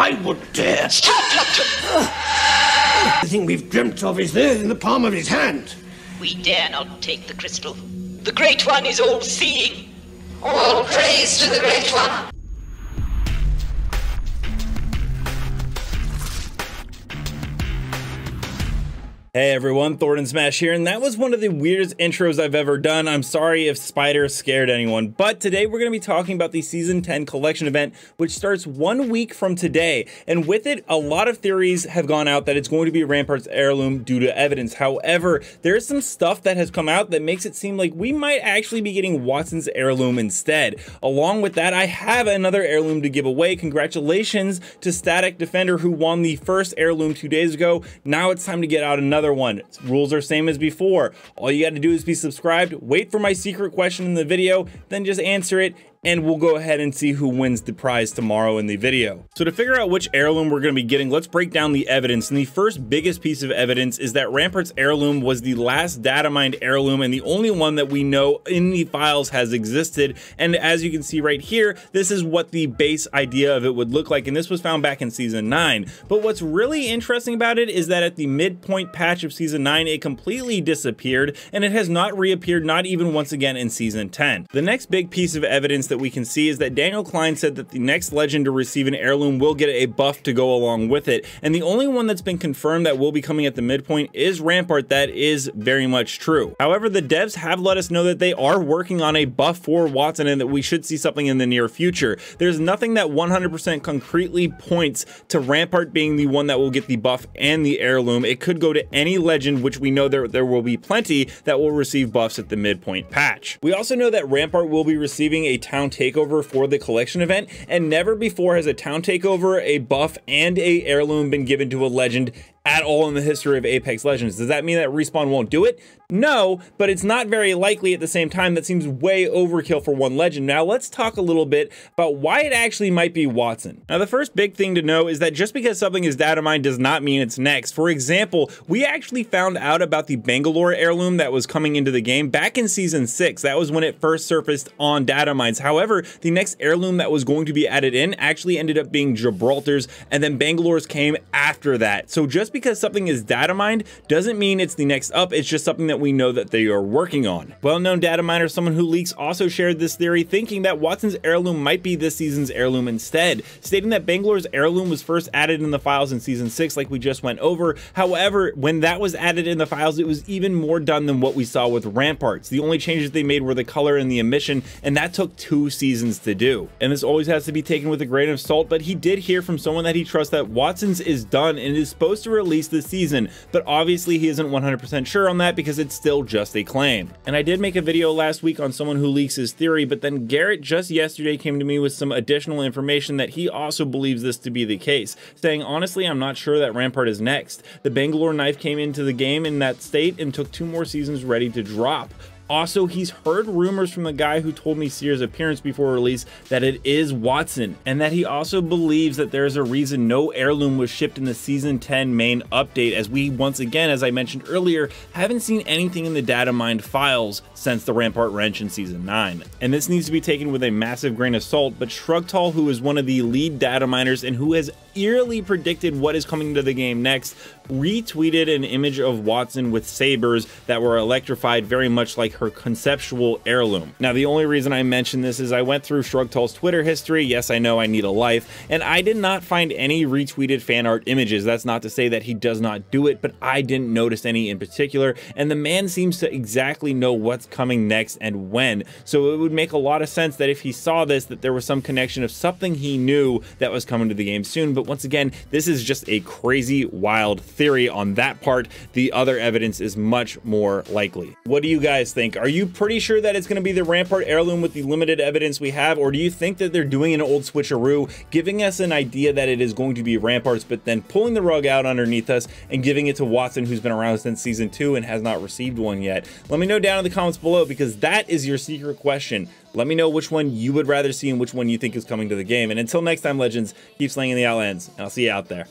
I would dare. Stop, Lupton! The thing we've dreamt of is there in the palm of his hand. We dare not take the crystal. The Great One is all-seeing. All praise to the Great One. Hey everyone, Thornton Smash here, and that was one of the weirdest intros I've ever done. I'm sorry if Spider scared anyone, but today we're going to be talking about the Season 10 collection event, which starts 1 week from today. And with it, a lot of theories have gone out that it's going to be Rampart's heirloom due to evidence. However, there's some stuff that has come out that makes it seem like we might actually be getting Wattson's heirloom instead. Along with that, I have another heirloom to give away. Congratulations to Static Defender, who won the first heirloom 2 days ago. Now it's time to get out another one. Rules are same as before. All you got to do is be subscribed, wait for my secret question in the video, then just answer it, and we'll go ahead and see who wins the prize tomorrow in the video. So to figure out which heirloom we're going to be getting, let's break down the evidence. And the first biggest piece of evidence is that Rampart's heirloom was the last datamined heirloom and the only one that we know in the files has existed. And as you can see right here, this is what the base idea of it would look like. And this was found back in Season 9. But what's really interesting about it is that at the midpoint patch of Season 9, it completely disappeared and it has not reappeared, not even once again in Season 10. The next big piece of evidence that we can see is that Daniel Klein said that the next legend to receive an heirloom will get a buff to go along with it, and the only one that's been confirmed that will be coming at the midpoint is Rampart. That is very much true. However, the devs have let us know that they are working on a buff for Wattson and that we should see something in the near future. There's nothing that 100% concretely points to Rampart being the one that will get the buff and the heirloom. It could go to any legend, which we know there will be plenty that will receive buffs at the midpoint patch. We also know that Rampart will be receiving a town takeover for the collection event, and never before has a town takeover, a buff, and a heirloom been given to a legend at all in the history of Apex Legends. Does that mean that Respawn won't do it? No, but it's not very likely at the same time. That seems way overkill for one legend. Now let's talk a little bit about why it actually might be Wattson. Now the first big thing to know is that just because something is datamined does not mean it's next. For example, we actually found out about the Bangalore heirloom that was coming into the game back in Season 6. That was when it first surfaced on datamines. However, the next heirloom that was going to be added in actually ended up being Gibraltar's, and then Bangalore's came after that. So just because something is datamined doesn't mean it's the next up. It's just something that we know that they are working on. Well-known data miner Someonewholeaks also shared this theory, thinking that Wattson's heirloom might be this season's heirloom instead, stating that Bangalore's heirloom was first added in the files in Season 6 like we just went over. However, when that was added in the files, it was even more done than what we saw with Ramparts. The only changes they made were the color and the emission, and that took 2 seasons to do. And this always has to be taken with a grain of salt, but he did hear from someone that he trusts that Wattson's is done and is supposed to release this season, but obviously he isn't 100% sure on that because it's still just a claim. And I did make a video last week on someone who leaks his theory, but then Garrett just yesterday came to me with some additional information that he also believes this to be the case, saying, honestly, I'm not sure that Rampart is next. The Bangalore knife came into the game in that state and took 2 more seasons ready to drop. Also, he's heard rumors from the guy who told me Seer's appearance before release that it is Wattson, and that he also believes that there's a reason no heirloom was shipped in the Season 10 main update, as we once again, as I mentioned earlier, haven't seen anything in the datamined files since the Rampart wrench in Season 9. And this needs to be taken with a massive grain of salt, but Shrugtall, who is one of the lead data miners and who has eerily predicted what is coming to the game next, retweeted an image of Wattson with sabers that were electrified, very much like her conceptual heirloom. Now, the only reason I mention this is I went through Shrugtall's Twitter history. Yes, I know I need a life, and I did not find any retweeted fan art images. That's not to say that he does not do it, but I didn't notice any in particular, and the man seems to exactly know what's coming next and when. So it would make a lot of sense that if he saw this, that there was some connection of something he knew that was coming to the game soon. But once again, this is just a crazy, wild theory on that part. The other evidence is much more likely. What do you guys think? Are you pretty sure that it's going to be the Rampart heirloom with the limited evidence we have, or do you think that they're doing an old switcheroo, giving us an idea that it is going to be Ramparts, but then pulling the rug out underneath us and giving it to Wattson, who's been around since Season 2 and has not received one yet? Let me know down in the comments below, because that is your secret question. Let me know which one you would rather see and which one you think is coming to the game. And until next time, Legends, keep slinging the outlands, and I'll see you out there.